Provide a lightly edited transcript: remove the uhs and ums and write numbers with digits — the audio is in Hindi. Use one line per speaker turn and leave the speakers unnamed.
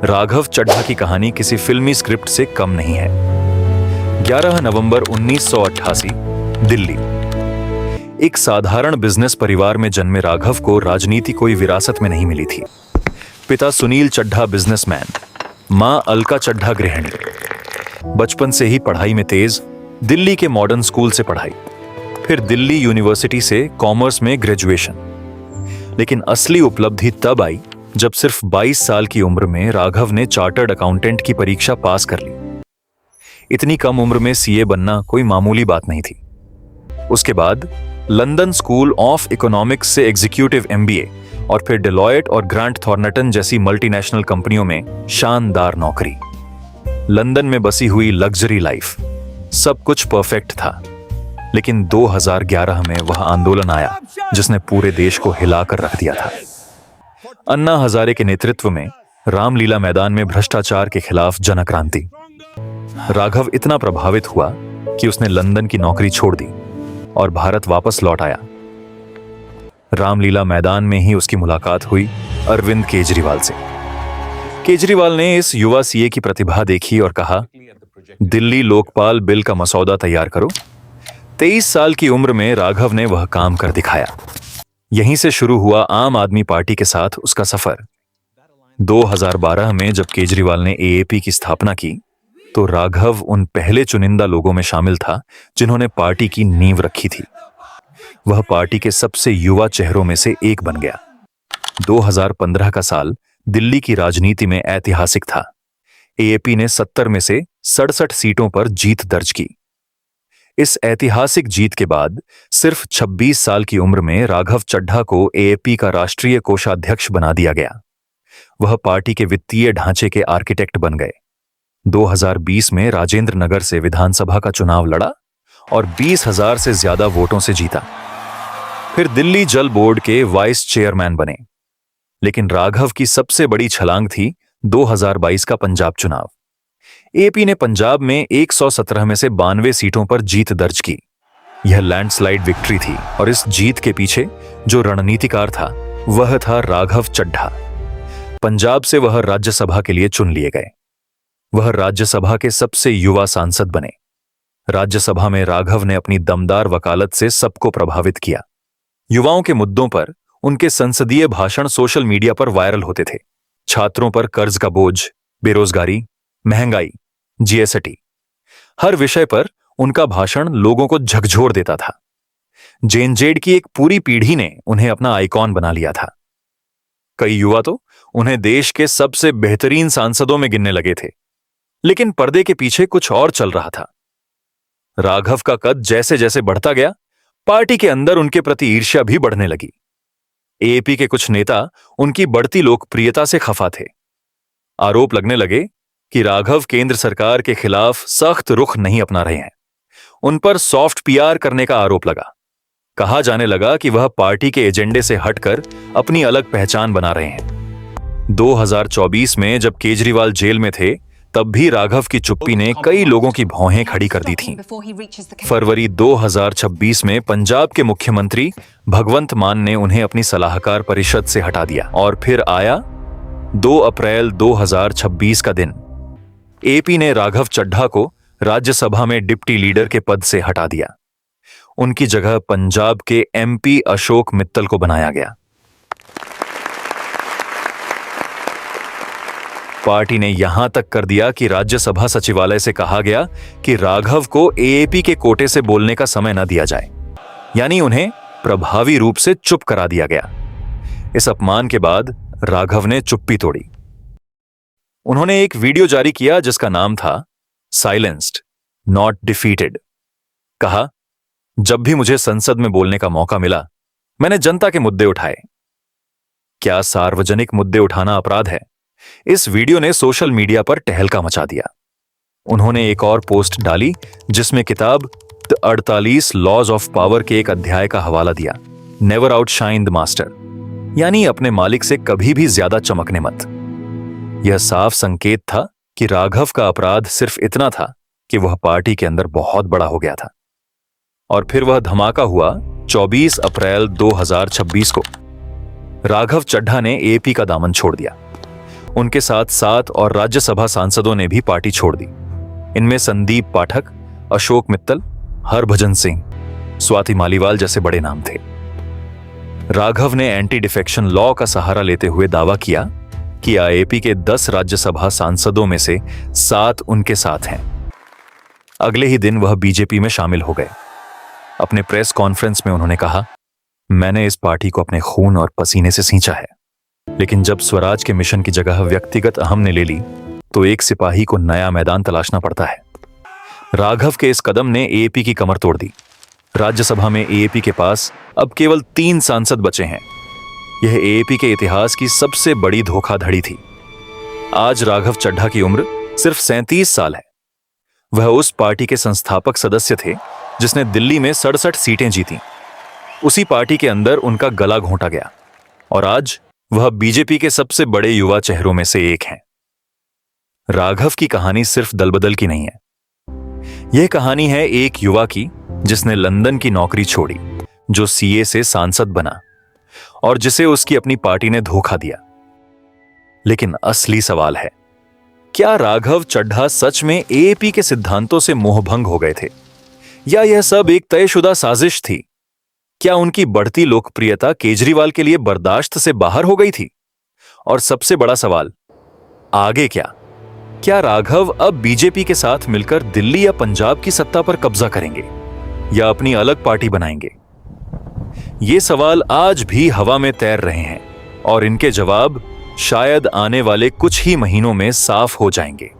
राघव चड्ढा की कहानी किसी फिल्मी स्क्रिप्ट से कम नहीं है। 11 नवंबर 1988, दिल्ली। एक साधारण बिजनेस परिवार में जन्मे राघव को राजनीति कोई विरासत में नहीं मिली थी। पिता सुनील चड्ढा बिजनेसमैन, मां अलका चड्ढा गृहिणी। बचपन से ही पढ़ाई में तेज, दिल्ली के मॉडर्न स्कूल से पढ़ाई, फिर दिल्ली यूनिवर्सिटी से कॉमर्स में ग्रेजुएशन। लेकिन असली उपलब्धि तब आई जब सिर्फ 22 साल की उम्र में राघव ने चार्टर्ड अकाउंटेंट की परीक्षा पास कर ली। इतनी कम उम्र में सीए बनना कोई मामूली बात नहीं थी। उसके बाद लंदन स्कूल ऑफ इकोनॉमिक्स से एग्जीक्यूटिव एमबीए और फिर डेलॉयट और ग्रांट थॉर्नटन जैसी मल्टीनेशनल कंपनियों में शानदार नौकरी। लंदन में बसी हुई लग्जरी लाइफ, सब कुछ परफेक्ट था। लेकिन 2011 में वह आंदोलन आया जिसने पूरे देश को हिलाकर रख दिया था। अन्ना हजारे के नेतृत्व में रामलीला मैदान में भ्रष्टाचार के खिलाफ जनक्रांति। राघव इतना प्रभावित हुआ कि उसने लंदन की नौकरी छोड़ दी और भारत वापस लौट आया। रामलीला मैदान में ही उसकी मुलाकात हुई अरविंद केजरीवाल से। केजरीवाल ने इस युवा सीए की प्रतिभा देखी और कहा, दिल्ली लोकपाल बिल का मसौदा तैयार करो। 23 साल की उम्र में राघव ने वह काम कर दिखाया। यहीं से शुरू हुआ आम आदमी पार्टी के साथ उसका सफर। 2012 में जब केजरीवाल ने एएपी की स्थापना की तो राघव उन पहले चुनिंदा लोगों में शामिल था जिन्होंने पार्टी की नींव रखी थी। वह पार्टी के सबसे युवा चेहरों में से एक बन गया। 2015 का साल दिल्ली की राजनीति में ऐतिहासिक था। एएपी ने 70 में से 67 सीटों पर जीत दर्ज की। इस ऐतिहासिक जीत के बाद सिर्फ 26 साल की उम्र में राघव चड्ढा को एएपी का राष्ट्रीय कोषाध्यक्ष बना दिया गया। वह पार्टी के वित्तीय ढांचे के आर्किटेक्ट बन गए। 2020 में राजेंद्र नगर से विधानसभा का चुनाव लड़ा और 20,000 से ज्यादा वोटों से जीता। फिर दिल्ली जल बोर्ड के वाइस चेयरमैन बने। लेकिन राघव की सबसे बड़ी छलांग थी 2022 का पंजाब चुनाव। एपी ने पंजाब में 117 में से 92 सीटों पर जीत दर्ज की। यह लैंडस्लाइड विक्ट्री थी और इस जीत के पीछे जो रणनीतिकार था वह था राघव चड्ढा। पंजाब से वह राज्यसभा के लिए चुन लिए गए। वह राज्यसभा के सबसे युवा सांसद बने। राज्यसभा में राघव ने अपनी दमदार वकालत से सबको प्रभावित किया। युवाओं के मुद्दों पर उनके संसदीय भाषण सोशल मीडिया पर वायरल होते थे। छात्रों पर कर्ज का बोझ, बेरोजगारी, महंगाई, जीएसटी, हर विषय पर उनका भाषण लोगों को झकझोर देता था। जेएनजेड की एक पूरी पीढ़ी ने उन्हें अपना आइकॉन बना लिया था। कई युवा तो उन्हें देश के सबसे बेहतरीन सांसदों में गिनने लगे थे। लेकिन पर्दे के पीछे कुछ और चल रहा था। राघव का कद जैसे जैसे बढ़ता गया, पार्टी के अंदर उनके प्रति ईर्ष्या भी बढ़ने लगी। एएपी के कुछ नेता उनकी बढ़ती लोकप्रियता से खफा थे। आरोप लगने लगे कि राघव केंद्र सरकार के खिलाफ सख्त रुख नहीं अपना रहे हैं। उन पर सॉफ्ट पीआर करने का आरोप लगा। कहा जाने लगा कि वह पार्टी के एजेंडे से हटकर अपनी अलग पहचान बना रहे हैं। 2024 में जब केजरीवाल जेल में थे तब भी राघव की चुप्पी ने कई लोगों की भौहें खड़ी कर दी थीं। फरवरी 2026 में पंजाब के मुख्यमंत्री भगवंत मान ने उन्हें अपनी सलाहकार परिषद से हटा दिया और फिर आया 2 अप्रैल 2026 का दिन। एपी ने राघव चड्ढा को राज्यसभा में डिप्टी लीडर के पद से हटा दिया। उनकी जगह पंजाब के एमपी अशोक मित्तल को बनाया गया। पार्टी ने यहां तक कर दिया कि राज्यसभा सचिवालय से कहा गया कि राघव को एएपी के कोटे से बोलने का समय न दिया जाए, यानी उन्हें प्रभावी रूप से चुप करा दिया गया। इस अपमान के बाद राघव ने चुप्पी तोड़ी। उन्होंने एक वीडियो जारी किया जिसका नाम था साइलेंस्ड नॉट डिफीटेड। कहा, जब भी मुझे संसद में बोलने का मौका मिला मैंने जनता के मुद्दे उठाए। क्या सार्वजनिक मुद्दे उठाना अपराध है? इस वीडियो ने सोशल मीडिया पर टहलका मचा दिया। उन्होंने एक और पोस्ट डाली जिसमें किताब द 48 लॉज ऑफ पावर के एक अध्याय का हवाला दिया। नेवर आउटशाइन द मास्टर, यानी अपने मालिक से कभी भी ज्यादा चमकने मत। यह साफ संकेत था कि राघव का अपराध सिर्फ इतना था कि वह पार्टी के अंदर बहुत बड़ा हो गया था। और फिर वह धमाका हुआ 24 अप्रैल 2026 को। राघव चड्ढा ने एपी का दामन छोड़ दिया। उनके साथ 7 और राज्यसभा सांसदों ने भी पार्टी छोड़ दी। इनमें संदीप पाठक, अशोक मित्तल, हरभजन सिंह, स्वाति मालीवाल जैसे बड़े नाम थे। राघव ने एंटी डिफेक्शन लॉ का सहारा लेते हुए दावा किया कि आईएपी के 10 राज्यसभा सांसदों में से 7 उनके साथ हैं। अगले ही दिन वह बीजेपी में शामिल हो गए। अपने प्रेस कॉन्फ्रेंस में उन्होंने कहा, मैंने इस पार्टी को अपने खून और पसीने से सींचा है, लेकिन जब स्वराज के मिशन की जगह व्यक्तिगत अहम ने ले ली तो एक सिपाही को नया मैदान तलाशना पड़ता है। राघव के इस कदम ने एएपी की कमर तोड़ दी। राज्यसभा में एएपी के पास अब केवल 3 सांसद बचे हैं। यह एएपी के इतिहास की सबसे बड़ी धोखाधड़ी थी। आज राघव चड्ढा की उम्र सिर्फ 37 साल है। वह उस पार्टी के संस्थापक सदस्य थे जिसने दिल्ली में 67 सीटें जीती। उसी पार्टी के अंदर उनका गला घोंटा गया और आज वह बीजेपी के सबसे बड़े युवा चेहरों में से एक हैं। राघव की कहानी सिर्फ दलबदल की नहीं है। यह कहानी है एक युवा की जिसने लंदन की नौकरी छोड़ी, जो सीए से सांसद बना और जिसे उसकी अपनी पार्टी ने धोखा दिया। लेकिन असली सवाल है, क्या राघव चड्ढा सच में एएपी के सिद्धांतों से मोहभंग हो गए थे, या यह सब एक तयशुदा साजिश थी? क्या उनकी बढ़ती लोकप्रियता केजरीवाल के लिए बर्दाश्त से बाहर हो गई थी? और सबसे बड़ा सवाल, आगे क्या? क्या राघव अब बीजेपी के साथ मिलकर दिल्ली या पंजाब की सत्ता पर कब्जा करेंगे या अपनी अलग पार्टी बनाएंगे? ये सवाल आज भी हवा में तैर रहे हैं और इनके जवाब शायद आने वाले कुछ ही महीनों में साफ हो जाएंगे।